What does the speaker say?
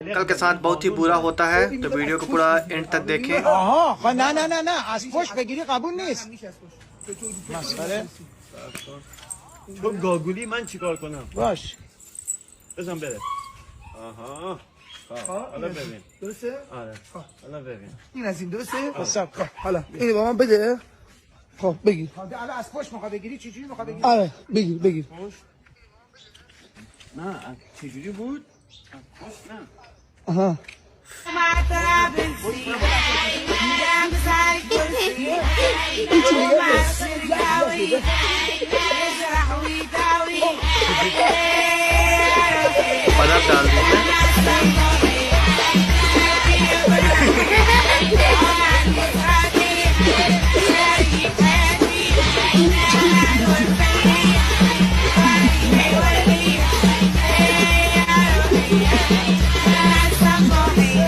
अंकल के साथ बहुत ही बुरा होता है, तो वीडियो को पूरा एंड तक देखें। نه نه نه نه از پشت بگیری قبول نیست. مسخره. تو گاگولی من چیکار کنم؟ باش. بزن بره. آها. حالا ببین. درسته؟ آره. حالا ببین. این از این درسته؟ حساب کن. حالا اینو با من بده. خب بگیر. الان از پشت میخواد بگیری چجوری میخواد بگیری؟ آره بگیر بگیر. نه چجوری بود؟ پشت نه. آها. बर्फ डाल दीजिए।